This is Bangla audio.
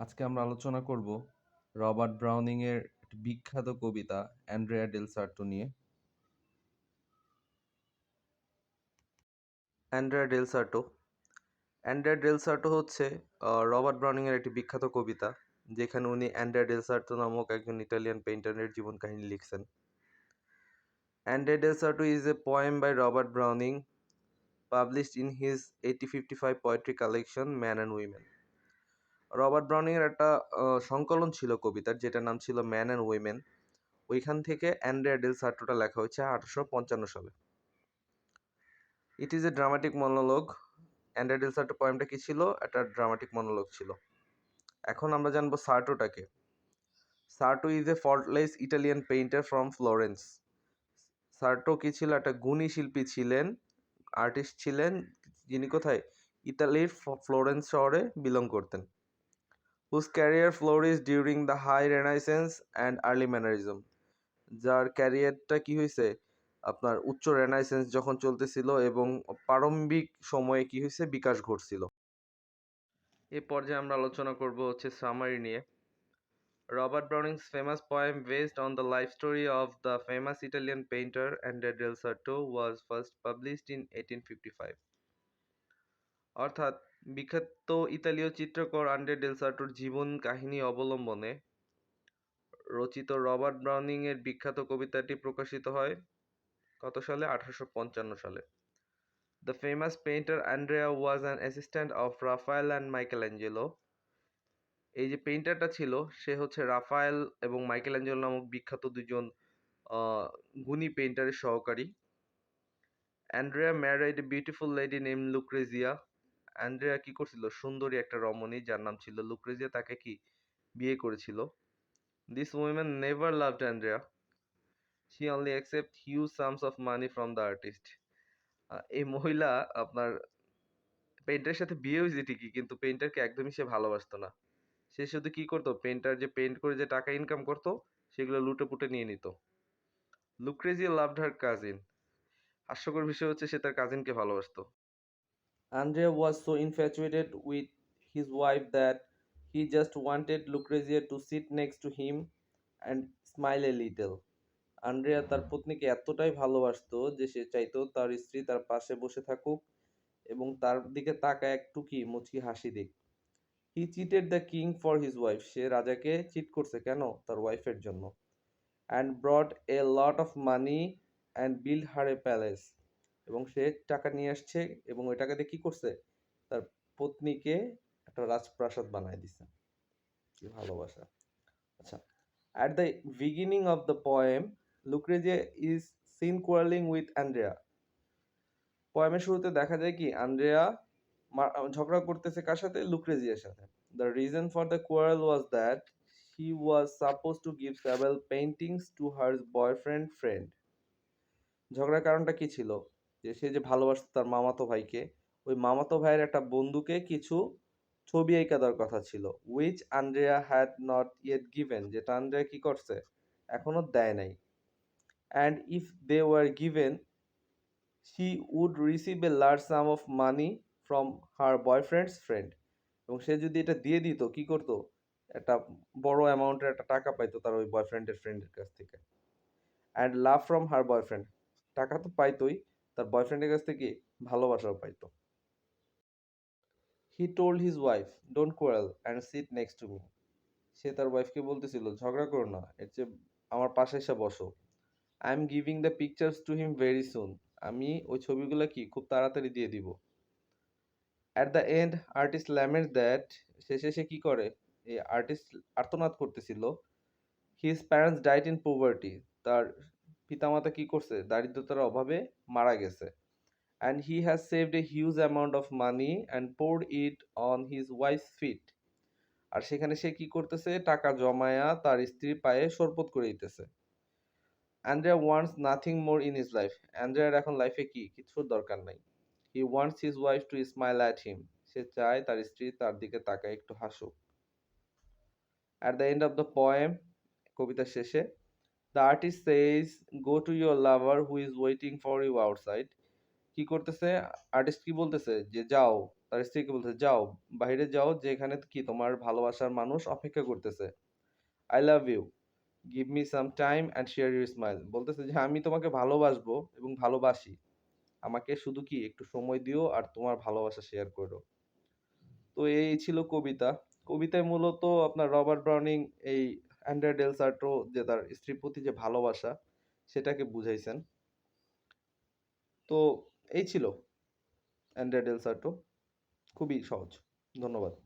আজকে আমরা আলোচনা করব রবার্ট ব্রাউনিং এর একটি বিখ্যাত কবিতা অ্যান্ড্রেয়া ডেল সার্টো নিয়ে। অ্যান্ড্রেয়া ডেল সার্টো অ্যান্ড্রেয়া ডেল সার্টো হচ্ছে রবার্ট ব্রাউনিং এর একটি বিখ্যাত কবিতা, যেখানে উনি অ্যান্ড্রেয়া ডেল সার্টো নামক একজন ইটালিয়ান পেইন্টারের জীবন কাহিনী লিখছেন। Andrea del Sarto is a poem by Robert Browning published in his 1855 poetry collection Men and Women. Robert Browning এর একটা সংকলন ছিল কবিতার, যেটার নাম ছিল ম্যান অ্যান্ড উইমেন। ওইখান থেকে অ্যান্ড্রেয়া ডেল সার্টোটা লেখা হয়েছে 1855 সালে। It is a dramatic monologue. Andrea del Sarto পোয়েমটা কি ছিল? একটা ড্রামাটিক মনোলগ ছিল। এখন আমরা জানবো সার্টোটাকে। Sarto is a faultless Italian painter from Florence. Sarto কি ছিল? একটা গুণী শিল্পী ছিলেন, আর্টিস্ট ছিলেন, যিনি কোথায়? ইতালির ফ্লোরেন্স শহরে বিলং করতেন। Whose career flourish during the High Renaissance and early Mannerism. যার ক্যারিয়ারটা কি হয়েছে? আপনার উচ্চ রেনাইসেন্স যখন চলতেছিল এবং প্রারম্ভিক সময়ে কি হয়েছে? বিকাশ ঘটছিল। এই পর্যায়ে আমরা আলোচনা করব হচ্ছে সামারি নিয়ে। Robert Browning's famous poem based on the life story of the famous Italian painter Andrea del Sarto was first published in 1855. অর্থাৎ বিখ্যাত ইতালীয় চিত্রকর আন্দ্রে ডেল সার্টোর জীবন কাহিনী অবলম্বনে রচিত রবার্ট ব্রাউনিং এর বিখ্যাত কবিতাটি প্রকাশিত হয় কত সালে? 1855 সালে। The famous painter Andrea was an assistant of Raphael and Michelangelo. এই যে পেইন্টারটা ছিল, সে হচ্ছে রাফায়েল এবং মাইকেল অ্যাঞ্জেলো নামক বিখ্যাত দুজন গুণী পেইন্টারের সহকারী। Andrea married a beautiful lady name Lucrezia. Andrea কি করছিল? সুন্দরী একটা রমণী যার নাম ছিল লুক্রেজিয়া, তাকে কি বিয়ে করেছিল। This women never loved Andrea, she only accept huge sums of money from the artist. এই মহিলা আপনার পেইন্টারের সাথে বিয়ে হয়েছে ঠিকই, কিন্তু পেইন্টারকে একদমই সে ভালোবাসতো না। সে শুধু কি করতো? পেইন্টার যে পেইন্ট করে যে টাকা ইনকাম করতো, সেগুলো লুটে পুটে নিয়ে নিত। Lucrezia loved her cousin. হাস্যকর বিষয় হচ্ছে সে তার কাজিনকে ভালোবাসতো। Andrea was so infatuated with his wife that he just wanted Lucrezia to sit next to him and smile a little. Andrea তার পত্নীকে এতটাই ভালোবাসতো যে সে চাইতো তার স্ত্রী তার পাশে বসে থাকুক এবং তার দিকে তাকায় একটু কি মুচকি হাসি দিক। He cheated the king for his wife. সে রাজাকে চিট করছে কেন? তার ওয়াইফের জন্য। And brought a lot of money and build her a palace. এবং সে টাকা নিয়ে আসছে এবং ওই টাকা দিয়ে কি করছে? তার পত্নীকে একটা রাজপ্রাসাদ বানায় দিছে। কি ভালোবাসা! আচ্ছা, at the beginning of the poem, Lucrezia is seen quarreling with Andrea. পোয়েমের শুরুতে দেখা যায় কি আন্দ্রেয়া ঝগড়া করতেছে কার সাথে? লুক্রেজিয়ার সাথে। The reason for the quarrel was that she was supposed to give several paintings to her boyfriend friend. ঝগড়ার কারণটা কি ছিল? যে সে যে ভালোবাসতো তার মামাতো ভাইকে, ওই মামাতো ভাইয়ের একটা বন্ধুকে কিছু ছবি আঁকা দেওয়ার কথা ছিল, which Andrea had not yet given, যেটা আন্দ্রেয়া কি করছে? এখনো দেয় নাই। And if they were given, she would receive a large sum of money from her boyfriend's friend. এবং সে যদি এটা দিয়ে দিত, কি করতো? একটা বড় অ্যামাউন্টের একটা টাকা পাইতো তার ওই বয়ফ্রেন্ডের ফ্রেন্ডের কাছ থেকে। And love from her boyfriend. টাকা তো পাইতোই, তার বয়ফ্রেন্ডের কাছ থেকে ভালোবাসাও পাইতো। He told his wife, don't quarrel and sit next to me. সে তার ওয়াইফকে বলতেছিল, ঝগড়া করো না, এর চেয়ে আমার পাশে এসে বসো। I am giving the pictures to him very soon. আমি ওই ছবিগুলো কি খুব তাড়াতাড়ি দিয়ে দিব। At the end artist laments that. শেষে সে কি করে? এই আর্টিস্ট আর্তনাদ করতেছিল, his parents died in poverty. তার পিতামাতা কি করছে? দারিদ্রতার অভাবে মারা গেছে। And he has saved a huge amount of money and poured it on his wife's feet. আর সেখানে সে কি করতেছে? টাকা জমায়া তার স্ত্রীর পায়ে শরবত করে দিতেছে। Andrea wants nothing more in his life. অ্যান্ড্রিয়ার এখন লাইফে কি কিছুর দরকার নাই। He wants his wife to smile at him. সে চায় তার স্ত্রী তার দিকে তাকায় একটু হাসুক। At the end of the poem, কবিতার শেষে, the artist says, go to your lover who is waiting for you outside. কি করতেছে, আর্টিস্ট কি বলতেছে যে যাও, তার স্ত্রীকে বলতেছে যাও, বাইরে যাও, যেখানে কি তোমার ভালোবাসার মানুষ অপেক্ষা করতেছে। I love you, give me some time and share your smile. বলতেছে যে আমি তোমাকে ভালোবাসবো এবং ভালোবাসি, আমাকে শুধু কি একটু সময় দিও আর তোমার ভালোবাসা শেয়ার করো। তো এই ছিল কবিতা। কবিতায় মূলত আপনার রবার্ট ব্রাউনিং এই অ্যান্ড্রিয়া ডেল সার্টো যে তার স্ত্রীর প্রতি যে ভালোবাসা সেটাকে বুঝাইছেন। তো এই ছিল অ্যান্ড্রিয়া ডেল সার্টো, খুবই সহজ। ধন্যবাদ।